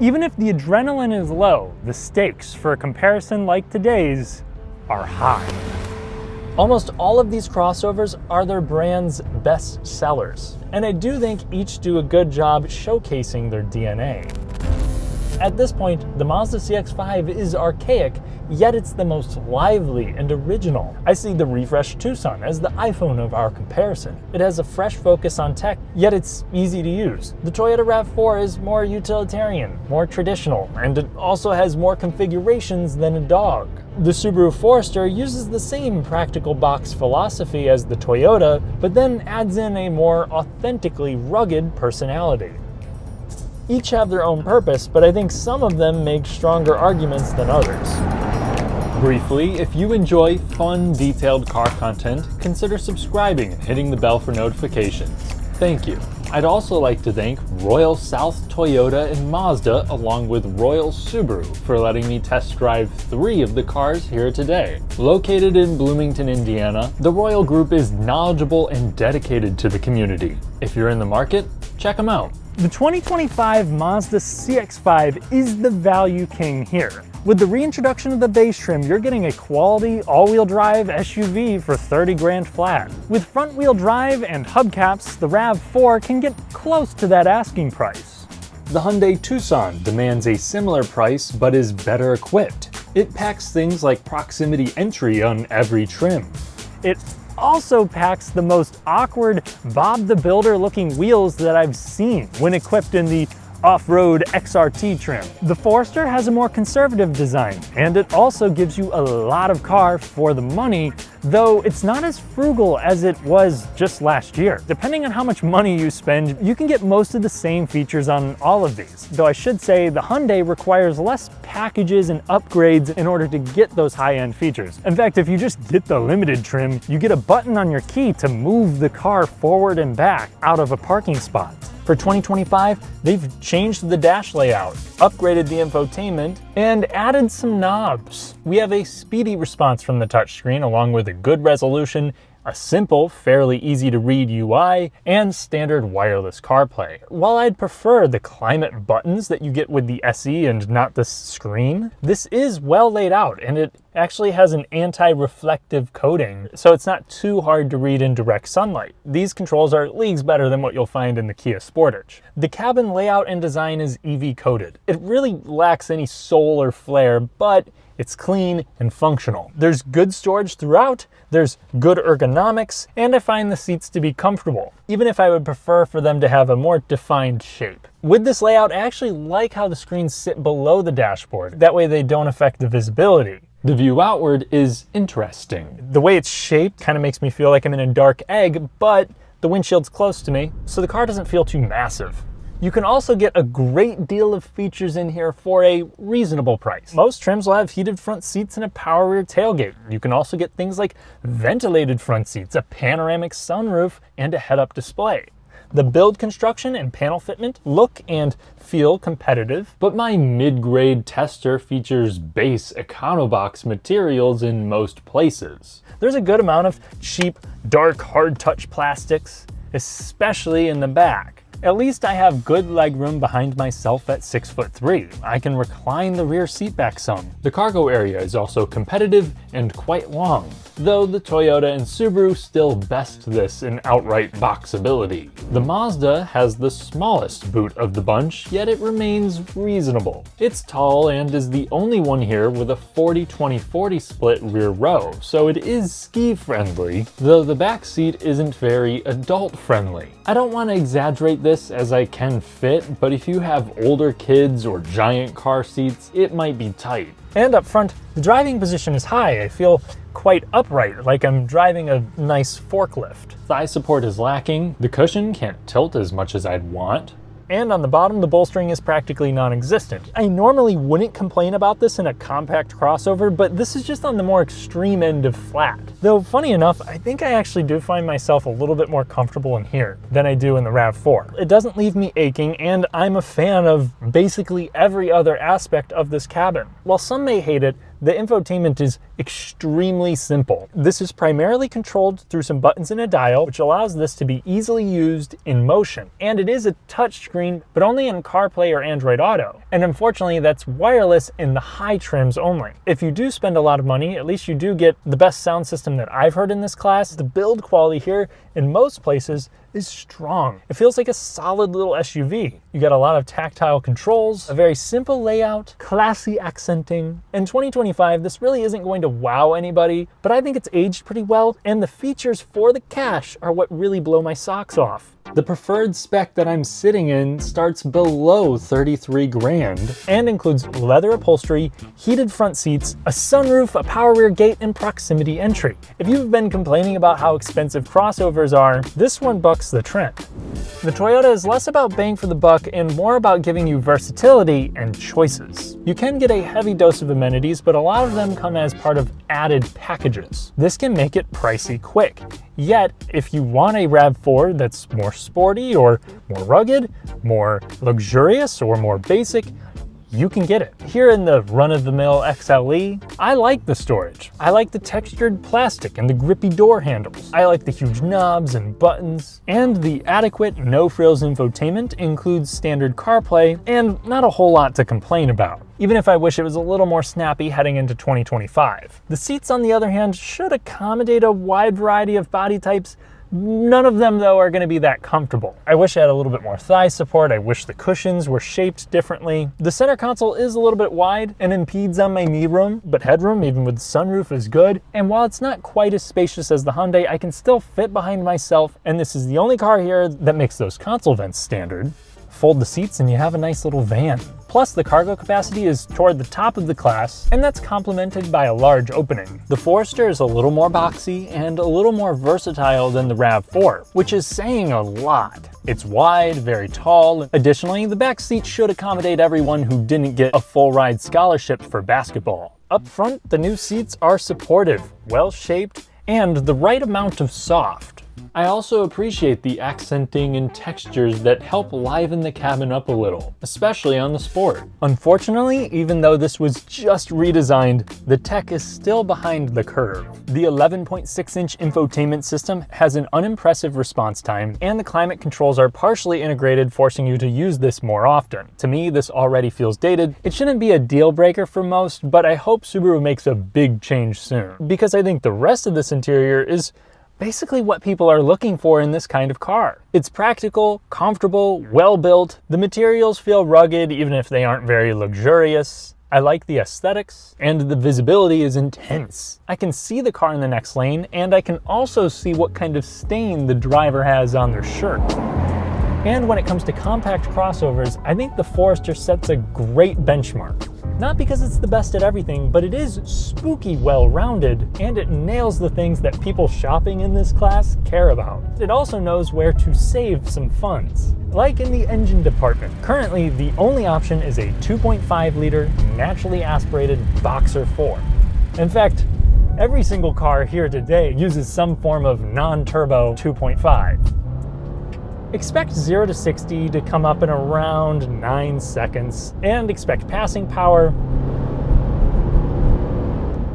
Even if the adrenaline is low, the stakes for a comparison like today's are high. Almost all of these crossovers are their brand's best sellers, and I do think each do a good job showcasing their DNA. At this point, the Mazda CX-5 is archaic, yet it's the most lively and original. I see the refreshed Tucson as the iPhone of our comparison. It has a fresh focus on tech, yet it's easy to use. The Toyota RAV4 is more utilitarian, more traditional, and it also has more configurations than a dog. The Subaru Forester uses the same practical box philosophy as the Toyota, but then adds in a more authentically rugged personality. Each have their own purpose, but I think some of them make stronger arguments than others. Briefly, if you enjoy fun, detailed car content, consider subscribing and hitting the bell for notifications. Thank you. I'd also like to thank Royal South Toyota and Mazda, along with Royal Subaru, for letting me test drive 3 of the cars here today. Located in Bloomington, Indiana, the Royal Group is knowledgeable and dedicated to the community. If you're in the market, check them out. The 2025 Mazda CX-5 is the value king here. With the reintroduction of the base trim, you're getting a quality all-wheel drive SUV for 30 grand flat. With front-wheel drive and hubcaps, the RAV4 can get close to that asking price. The Hyundai Tucson demands a similar price but is better equipped. It packs things like proximity entry on every trim. It also packs the most awkward Bob the Builder looking wheels that I've seen when equipped in the off-road XRT trim. The Forester has a more conservative design, and it also gives you a lot of car for the money, though it's not as frugal as it was just last year. Depending on how much money you spend, you can get most of the same features on all of these. Though I should say the Hyundai requires less packages and upgrades in order to get those high-end features. In fact, if you just get the limited trim, you get a button on your key to move the car forward and back out of a parking spot. For 2025, they've changed the dash layout, upgraded the infotainment, and added some knobs. We have a speedy response from the touchscreen, along with a good resolution, a simple, fairly easy to read UI, and standard wireless CarPlay. While I'd prefer the climate buttons that you get with the SE and not the screen, this is well laid out, and it actually has an anti-reflective coating, so it's not too hard to read in direct sunlight. These controls are leagues better than what you'll find in the Kia Sportage. The cabin layout and design is EV coated. It really lacks any soul or flair, but it's clean and functional. There's good storage throughout, there's good ergonomics, and I find the seats to be comfortable, even if I would prefer for them to have a more defined shape. With this layout, I actually like how the screens sit below the dashboard. That way they don't affect the visibility. The view outward is interesting. The way it's shaped kind of makes me feel like I'm in a dark egg, but the windshield's close to me, so the car doesn't feel too massive. You can also get a great deal of features in here for a reasonable price. Most trims will have heated front seats and a power rear tailgate. You can also get things like ventilated front seats, a panoramic sunroof, and a head-up display. The build construction and panel fitment look and feel competitive, but my mid-grade tester features base Econobox materials in most places. There's a good amount of cheap, dark, hard-touch plastics, especially in the back. At least I have good legroom behind myself at 6'3". I can recline the rear seat back some. The cargo area is also competitive and quite long, though the Toyota and Subaru still best this in outright boxability. The Mazda has the smallest boot of the bunch, yet it remains reasonable. It's tall and is the only one here with a 40-20-40 split rear row, so it is ski-friendly, though the back seat isn't very adult-friendly. I don't want to exaggerate this as I can fit, but if you have older kids or giant car seats, it might be tight. And up front, the driving position is high. I feel quite upright, like I'm driving a nice forklift. Thigh support is lacking, the cushion can't tilt as much as I'd want, and on the bottom, the bolstering is practically non-existent. I normally wouldn't complain about this in a compact crossover, but this is just on the more extreme end of flat. Though funny enough, I think I actually do find myself a little bit more comfortable in here than I do in the RAV4. It doesn't leave me aching, and I'm a fan of basically every other aspect of this cabin. While some may hate it, the infotainment is extremely simple. This is primarily controlled through some buttons and a dial, which allows this to be easily used in motion. And it is a touchscreen, but only in CarPlay or Android Auto. And unfortunately, that's wireless in the high trims only. If you do spend a lot of money, at least you do get the best sound system that I've heard in this class. The build quality here in most places is strong. It feels like a solid little SUV. You got a lot of tactile controls, a very simple layout, classy accenting. In 2025, this really isn't going to wow anybody, but I think it's aged pretty well, and the features for the cash are what really blow my socks off. The preferred spec that I'm sitting in starts below 33 grand and includes leather upholstery, heated front seats, a sunroof, a power rear gate, and proximity entry. If you've been complaining about how expensive crossovers are, this one bucks the trend. The Toyota is less about bang for the buck and more about giving you versatility and choices. You can get a heavy dose of amenities, but a lot of them come as part of added packages. This can make it pricey quick. Yet, if you want a RAV4 that's more sporty or more rugged, more luxurious or more basic, you can get it. Here in the run-of-the-mill XLE, I like the storage. I like the textured plastic and the grippy door handles. I like the huge knobs and buttons. And the adequate no-frills infotainment includes standard CarPlay and not a whole lot to complain about, even if I wish it was a little more snappy heading into 2025. The seats, on the other hand, should accommodate a wide variety of body types. None of them, though, are going to be that comfortable. I wish I had a little bit more thigh support. I wish the cushions were shaped differently. The center console is a little bit wide and impedes on my knee room, but headroom, even with the sunroof, is good. And while it's not quite as spacious as the Hyundai, I can still fit behind myself, and this is the only car here that makes those console vents standard. Fold the seats and you have a nice little van. Plus, the cargo capacity is toward the top of the class, and that's complemented by a large opening. The Forester is a little more boxy and a little more versatile than the RAV4, which is saying a lot. It's wide, very tall. Additionally, the back seat should accommodate everyone who didn't get a full ride scholarship for basketball. Up front, the new seats are supportive, well-shaped, and the right amount of soft. I also appreciate the accenting and textures that help liven the cabin up a little, especially on the Sport. Unfortunately, even though this was just redesigned, the tech is still behind the curve. The 11.6-inch infotainment system has an unimpressive response time, and the climate controls are partially integrated, forcing you to use this more often. To me, this already feels dated. It shouldn't be a deal breaker for most, but I hope Subaru makes a big change soon, because I think the rest of this interior is basically what people are looking for in this kind of car. It's practical, comfortable, well-built. The materials feel rugged even if they aren't very luxurious. I like the aesthetics, and the visibility is intense. I can see the car in the next lane, and I can also see what kind of stain the driver has on their shirt. And when it comes to compact crossovers, I think the Forester sets a great benchmark. Not because it's the best at everything, but it is spooky well-rounded, and it nails the things that people shopping in this class care about. It also knows where to save some funds, like in the engine department. Currently, the only option is a 2.5-liter naturally aspirated Boxer 4. In fact, every single car here today uses some form of non-turbo 2.5. Expect 0 to 60 to come up in around 9 seconds, and expect passing power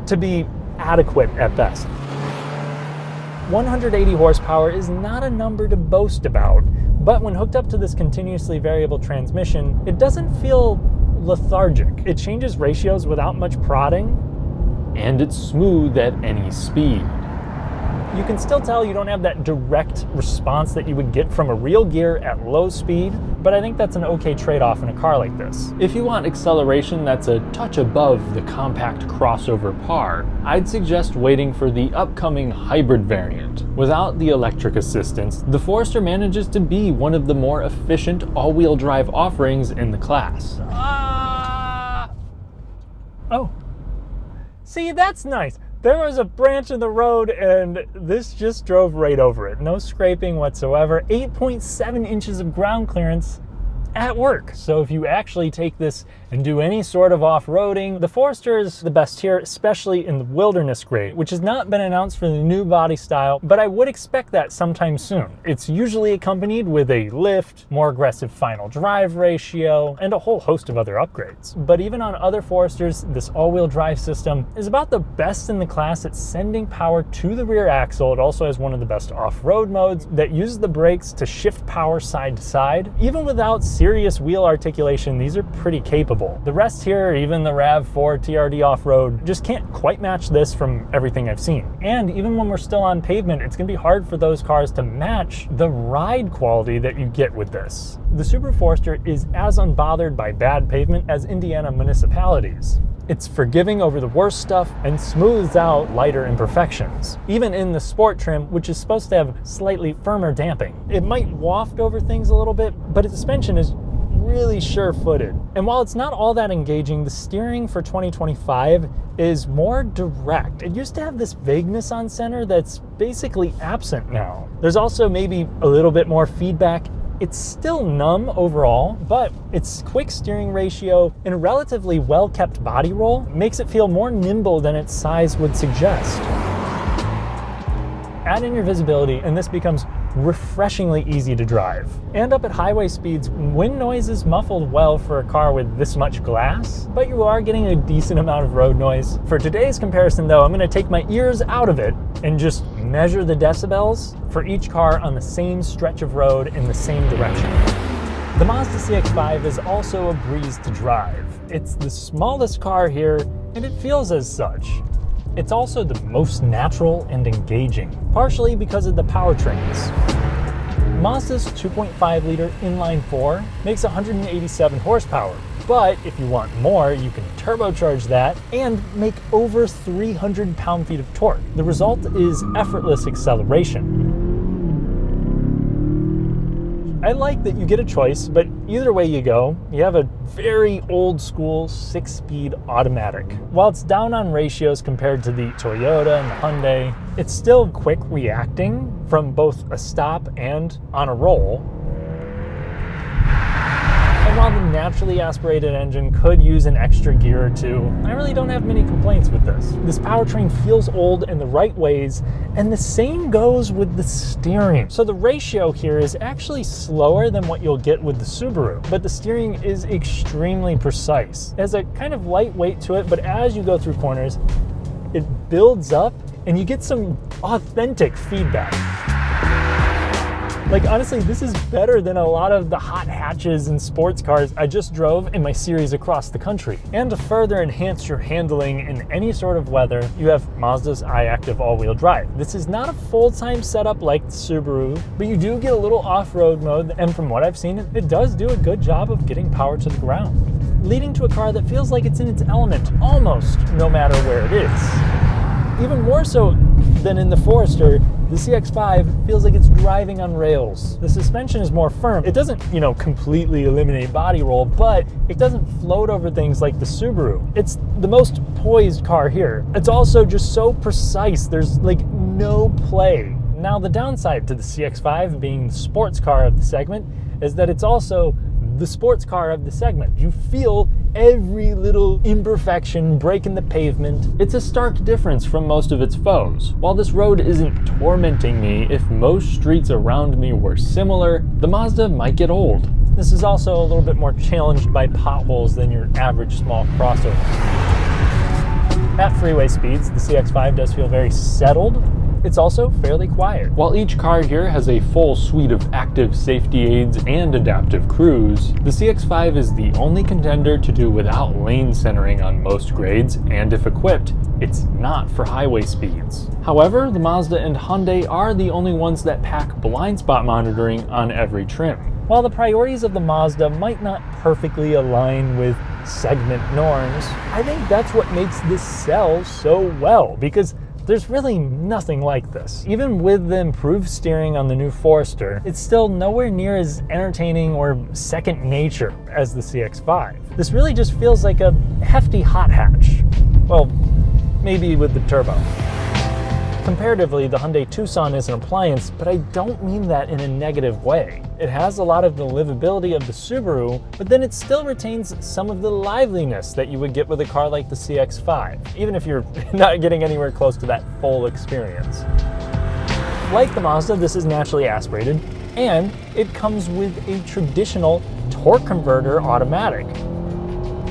to be adequate at best. 180 horsepower is not a number to boast about, but when hooked up to this continuously variable transmission, it doesn't feel lethargic. It changes ratios without much prodding, and it's smooth at any speed. You can still tell you don't have that direct response that you would get from a real gear at low speed, but I think that's an okay trade-off in a car like this. If you want acceleration that's a touch above the compact crossover par, I'd suggest waiting for the upcoming hybrid variant. Without the electric assistance, the Forester manages to be one of the more efficient all-wheel drive offerings in the class. Oh. See, that's nice. There was a branch in the road and this just drove right over it. No scraping whatsoever. 8.7 inches of ground clearance, at work. So if you actually take this and do any sort of off-roading, the Forester is the best here, especially in the wilderness grade, which has not been announced for the new body style, but I would expect that sometime soon. It's usually accompanied with a lift, more aggressive final drive ratio, and a whole host of other upgrades. But even on other Foresters, this all-wheel drive system is about the best in the class at sending power to the rear axle. It also has one of the best off-road modes that uses the brakes to shift power side to side. Even without serious wheel articulation, these are pretty capable. The rest here, even the RAV4 TRD off-road, just can't quite match this from everything I've seen. And even when we're still on pavement, it's gonna be hard for those cars to match the ride quality that you get with this. The Subaru Forester is as unbothered by bad pavement as Indiana municipalities. It's forgiving over the worst stuff and smooths out lighter imperfections. Even in the sport trim, which is supposed to have slightly firmer damping. It might waft over things a little bit, but its suspension is really sure-footed. And while it's not all that engaging, the steering for 2025 is more direct. It used to have this vagueness on center that's basically absent now. There's also maybe a little bit more feedback. It's still numb overall, but its quick steering ratio and a relatively well-kept body roll makes it feel more nimble than its size would suggest. Add in your visibility and this becomes refreshingly easy to drive. And up at highway speeds, wind noise is muffled well for a car with this much glass, but you are getting a decent amount of road noise. For today's comparison though, I'm gonna take my ears out of it and just measure the decibels for each car on the same stretch of road in the same direction. The Mazda CX-5 is also a breeze to drive. It's the smallest car here, and it feels as such. It's also the most natural and engaging, partially because of the powertrains. Mazda's 2.5-liter inline-4 makes 187 horsepower, but if you want more, you can turbocharge that and make over 300 pound-feet of torque. The result is effortless acceleration. I like that you get a choice, but either way you go, you have a very old school 6-speed automatic. While it's down on ratios compared to the Toyota and the Hyundai, it's still quick reacting from both a stop and on a roll. And while the naturally aspirated engine could use an extra gear or two, I really don't have many complaints with this. This powertrain feels old in the right ways, and the same goes with the steering. So the ratio here is actually slower than what you'll get with the Subaru, but the steering is extremely precise. It has a kind of light weight to it, but as you go through corners, it builds up and you get some authentic feedback. Like honestly, this is better than a lot of the hot hatches and sports cars I just drove in my series across the country. And to further enhance your handling in any sort of weather, you have Mazda's iActive all-wheel drive. This is not a full-time setup like the Subaru, but you do get a little off-road mode, and from what I've seen, it does do a good job of getting power to the ground, leading to a car that feels like it's in its element almost no matter where it is. Even more so than in the Forester, the CX-5 feels like it's driving on rails. The suspension is more firm. It doesn't, completely eliminate body roll, but it doesn't float over things like the Subaru. It's the most poised car here. It's also just so precise. There's like no play. Now, the downside to the CX-5 being the sports car of the segment is that it's also the sports car of the segment. You feel every little imperfection break in the pavement. It's a stark difference from most of its foes. While this road isn't tormenting me, if most streets around me were similar, the Mazda might get old. This is also a little bit more challenged by potholes than your average small crossover. At freeway speeds, the CX-5 does feel very settled. It's also fairly quiet. While each car here has a full suite of active safety aids and adaptive cruise, the CX-5 is the only contender to do without lane centering on most grades, and if equipped, it's not for highway speeds. However, the Mazda and Hyundai are the only ones that pack blind spot monitoring on every trim. While the priorities of the Mazda might not perfectly align with segment norms, I think that's what makes this sell so well, because there's really nothing like this. Even with the improved steering on the new Forester, it's still nowhere near as entertaining or second nature as the CX-5. This really just feels like a hefty hot hatch. Well, maybe with the turbo. Comparatively, the Hyundai Tucson is an appliance, but I don't mean that in a negative way. It has a lot of the livability of the Subaru, but then it still retains some of the liveliness that you would get with a car like the CX-5, even if you're not getting anywhere close to that full experience. Like the Mazda, this is naturally aspirated, and it comes with a traditional torque converter automatic.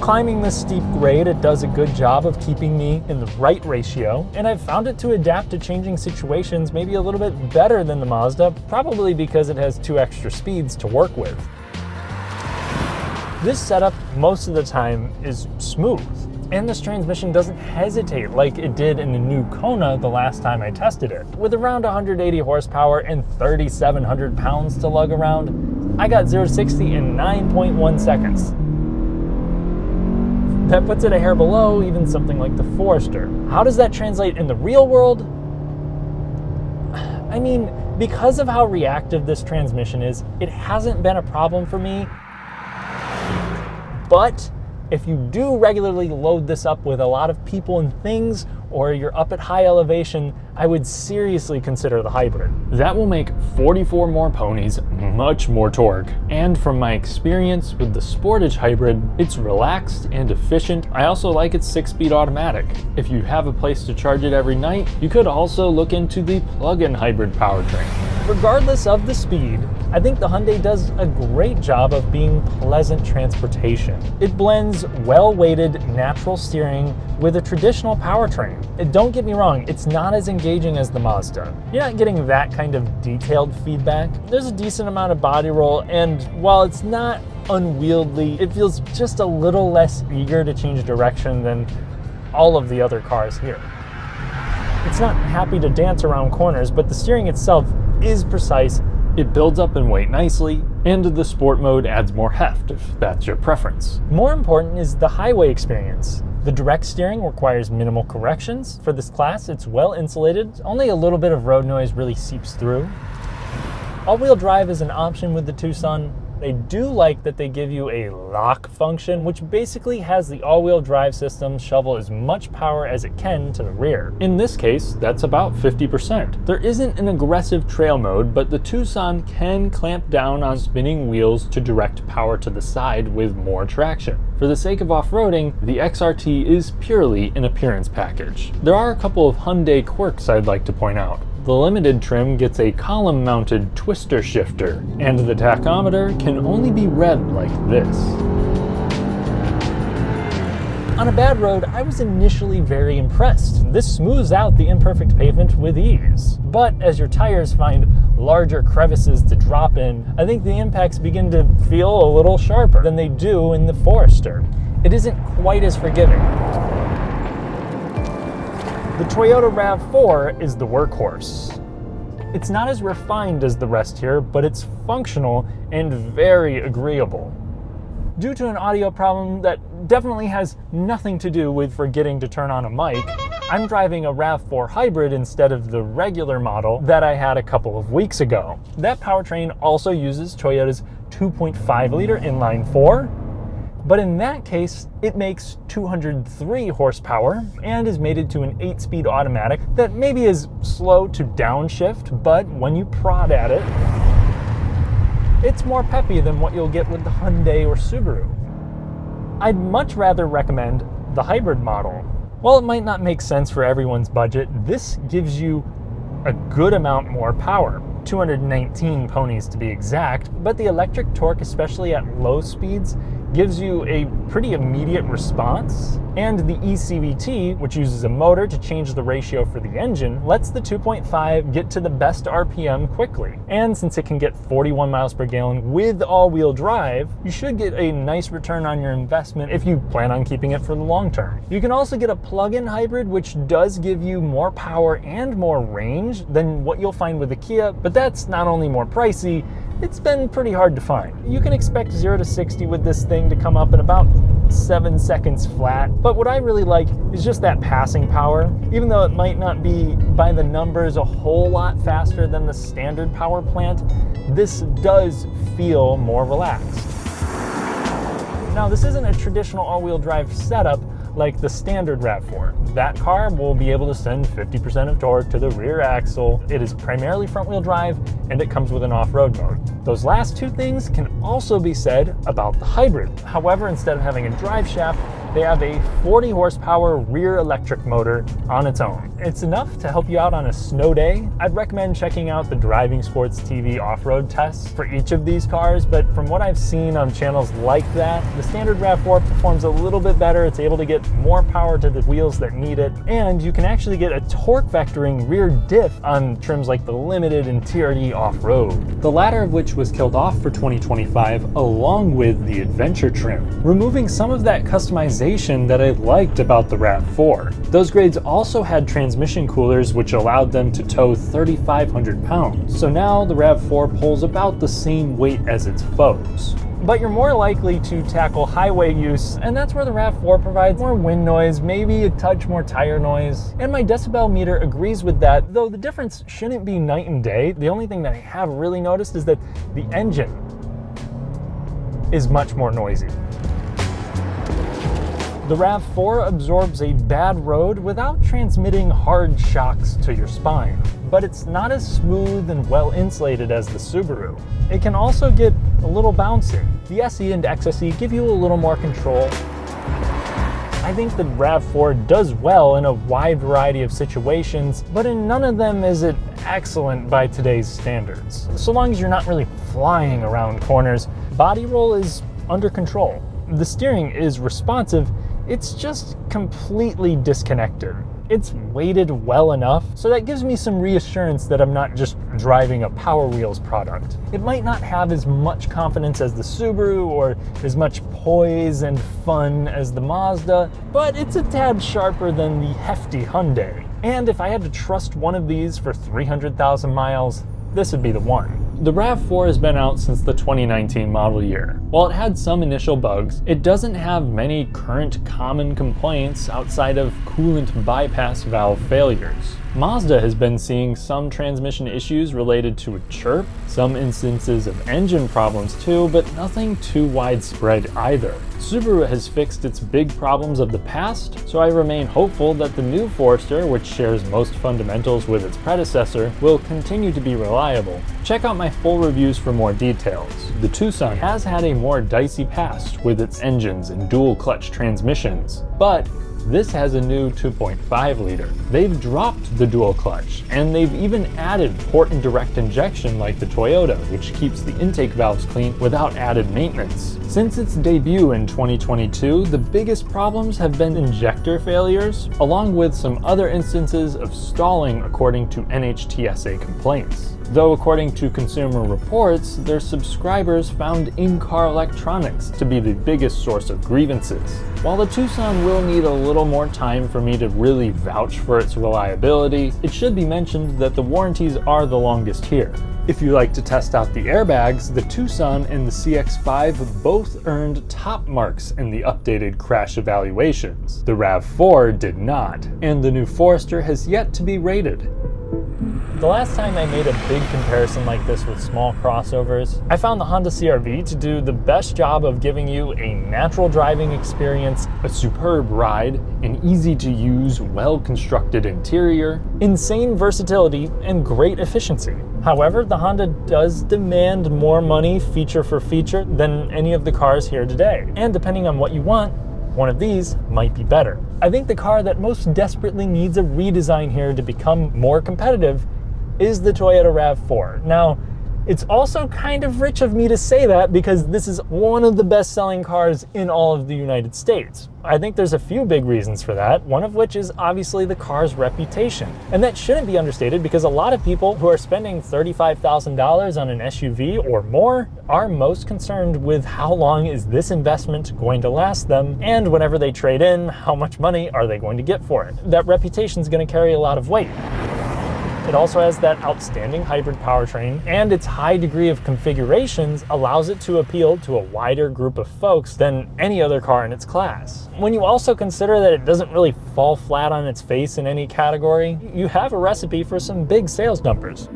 Climbing this steep grade, it does a good job of keeping me in the right ratio, and I've found it to adapt to changing situations maybe a little bit better than the Mazda, probably because it has 2 extra speeds to work with. This setup most of the time is smooth, and this transmission doesn't hesitate like it did in the new Kona the last time I tested it. With around 180 horsepower and 3,700 pounds to lug around, I got 0 to 60 in 9.1 seconds. That puts it a hair below even something like the Forester. How does that translate in the real world? I mean, because of how reactive this transmission is, it hasn't been a problem for me. But if you do regularly load this up with a lot of people and things, or you're up at high elevation, I would seriously consider the hybrid. That will make 44 more ponies, much more torque. And from my experience with the Sportage hybrid, it's relaxed and efficient. I also like its 6-speed automatic. If you have a place to charge it every night, you could also look into the plug-in hybrid powertrain. Regardless of the speed, I think the Hyundai does a great job of being pleasant transportation. It blends well-weighted natural steering with a traditional powertrain. Don't get me wrong, it's not as engaging as the Mazda. You're not getting that kind of detailed feedback. There's a decent amount of body roll, and while it's not unwieldy, it feels just a little less eager to change direction than all of the other cars here. It's not happy to dance around corners, but the steering itself is precise. It builds up in weight nicely, and the sport mode adds more heft if that's your preference. More important is the highway experience. The direct steering requires minimal corrections. For this class, it's well insulated. Only a little bit of road noise really seeps through. All-wheel drive is an option with the Tucson. I do like that they give you a lock function, which basically has the all-wheel drive system shovel as much power as it can to the rear. In this case, that's about 50%. There isn't an aggressive trail mode, but the Tucson can clamp down on spinning wheels to direct power to the side with more traction. For the sake of off-roading, the XRT is purely an appearance package. There are a couple of Hyundai quirks I'd like to point out. The limited trim gets a column-mounted twister shifter, and the tachometer can only be read like this. On a bad road, I was initially very impressed. This smooths out the imperfect pavement with ease. But as your tires find larger crevices to drop in, I think the impacts begin to feel a little sharper than they do in the Forester. It isn't quite as forgiving. The Toyota RAV4 is the workhorse. It's not as refined as the rest here, but it's functional and very agreeable. Due to an audio problem that definitely has nothing to do with forgetting to turn on a mic, I'm driving a RAV4 hybrid instead of the regular model that I had a couple of weeks ago. That powertrain also uses Toyota's 2.5-liter inline-4, but in that case, it makes 203 horsepower and is mated to an 8-speed automatic that maybe is slow to downshift, but when you prod at it, it's more peppy than what you'll get with the Hyundai or Subaru. I'd much rather recommend the hybrid model. While it might not make sense for everyone's budget, this gives you a good amount more power. 219 ponies to be exact, but the electric torque, especially at low speeds, gives you a pretty immediate response, and the eCVT, which uses a motor to change the ratio for the engine, lets the 2.5 get to the best RPM quickly. And since it can get 41 miles per gallon with all-wheel drive, you should get a nice return on your investment if you plan on keeping it for the long term. You can also get a plug-in hybrid, which does give you more power and more range than what you'll find with the Kia, but that's not only more pricey, it's been pretty hard to find. You can expect 0 to 60 with this thing to come up in about 7 seconds flat, but what I really like is just that passing power. Even though it might not be by the numbers a whole lot faster than the standard power plant, this does feel more relaxed. Now, this isn't a traditional all-wheel drive setup, like the standard RAV4. That car will be able to send 50% of torque to the rear axle. It is primarily front-wheel drive, and it comes with an off-road mode. Those last two things can also be said about the hybrid. However, instead of having a drive shaft, they have a 40 horsepower rear electric motor on its own. It's enough to help you out on a snow day. I'd recommend checking out the Driving Sports TV off-road tests for each of these cars, but from what I've seen on channels like that, the standard RAV4 performs a little bit better. It's able to get more power to the wheels that need it, and you can actually get a torque vectoring rear diff on trims like the Limited and TRD off-road, the latter of which was killed off for 2025 along with the Adventure trim, removing some of that customization that I liked about the RAV4. Those grades also had transmission coolers which allowed them to tow 3,500 pounds, so now the RAV4 pulls about the same weight as its foes. But you're more likely to tackle highway use, and that's where the RAV4 provides more wind noise, maybe a touch more tire noise. And my decibel meter agrees with that, though the difference shouldn't be night and day. The only thing that I have really noticed is that the engine is much more noisy. The RAV4 absorbs a bad road without transmitting hard shocks to your spine, but it's not as smooth and well insulated as the Subaru. It can also get a little bouncy. The SE and XSE give you a little more control. I think the RAV4 does well in a wide variety of situations, but in none of them is it excellent by today's standards. So long as you're not really flying around corners, body roll is under control. The steering is responsive, it's just completely disconnected. It's weighted well enough, so that gives me some reassurance that I'm not just driving a Power Wheels product. It might not have as much confidence as the Subaru or as much poise and fun as the Mazda, but it's a tad sharper than the hefty Hyundai. And if I had to trust one of these for 300,000 miles, this would be the one. The RAV4 has been out since the 2019 model year. While it had some initial bugs, it doesn't have many current common complaints outside of coolant bypass valve failures. Mazda has been seeing some transmission issues related to a chirp, some instances of engine problems too, but nothing too widespread either. Subaru has fixed its big problems of the past, so I remain hopeful that the new Forester, which shares most fundamentals with its predecessor, will continue to be reliable. Check out my full reviews for more details. The Tucson has had a more dicey past with its engines and dual clutch transmissions, but this has a new 2.5 liter. They've dropped the dual clutch, and they've even added port and direct injection like the Toyota, which keeps the intake valves clean without added maintenance. Since its debut in 2022, the biggest problems have been injector failures, along with some other instances of stalling according to NHTSA complaints. Though according to Consumer Reports, their subscribers found in-car electronics to be the biggest source of grievances. While the Tucson will need a little more time for me to really vouch for its reliability, it should be mentioned that the warranties are the longest here. If you like to test out the airbags, the Tucson and the CX-5 both earned top marks in the updated crash evaluations. The RAV4 did not, and the new Forester has yet to be rated. The last time I made a big comparison like this with small crossovers, I found the Honda CR-V to do the best job of giving you a natural driving experience, a superb ride, an easy-to-use, well-constructed interior, insane versatility, and great efficiency. However, the Honda does demand more money feature for feature than any of the cars here today, and depending on what you want, one of these might be better. I think the car that most desperately needs a redesign here to become more competitive is the Toyota RAV4. Now, it's also kind of rich of me to say that because this is one of the best-selling cars in all of the United States. I think there's a few big reasons for that, one of which is obviously the car's reputation. And that shouldn't be understated because a lot of people who are spending $35,000 on an SUV or more are most concerned with how long is this investment going to last them, and whenever they trade in, how much money are they going to get for it. That reputation is going to carry a lot of weight. It also has that outstanding hybrid powertrain, and its high degree of configurations allows it to appeal to a wider group of folks than any other car in its class. When you also consider that it doesn't really fall flat on its face in any category, you have a recipe for some big sales numbers.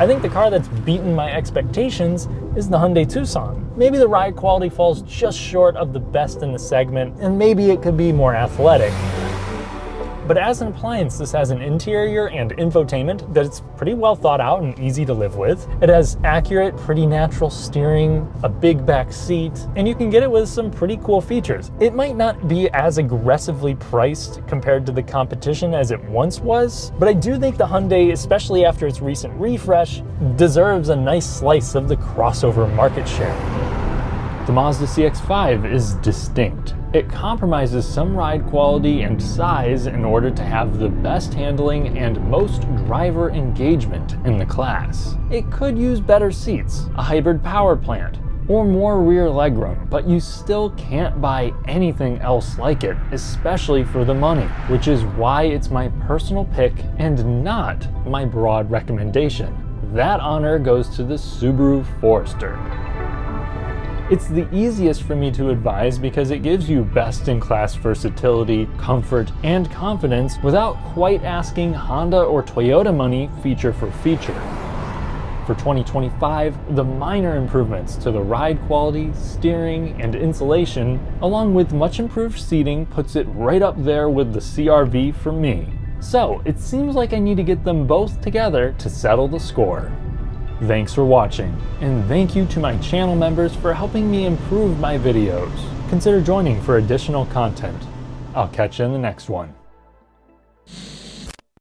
I think the car that's beaten my expectations is the Hyundai Tucson. Maybe the ride quality falls just short of the best in the segment, and maybe it could be more athletic. But as an appliance, this has an interior and infotainment that's pretty well thought out and easy to live with. It has accurate, pretty natural steering, a big back seat, and you can get it with some pretty cool features. It might not be as aggressively priced compared to the competition as it once was, but I do think the Hyundai, especially after its recent refresh, deserves a nice slice of the crossover market share. The Mazda CX-5 is distinct. It compromises some ride quality and size in order to have the best handling and most driver engagement in the class. It could use better seats, a hybrid power plant, or more rear legroom, but you still can't buy anything else like it, especially for the money, which is why it's my personal pick and not my broad recommendation. That honor goes to the Subaru Forester. It's the easiest for me to advise because it gives you best-in-class versatility, comfort, and confidence without quite asking Honda or Toyota money feature for feature. For 2025, the minor improvements to the ride quality, steering, and insulation, along with much improved seating, puts it right up there with the CR-V for me. So it seems like I need to get them both together to settle the score. Thanks for watching, and thank you to my channel members for helping me improve my videos. Consider joining for additional content. I'll catch you in the next one.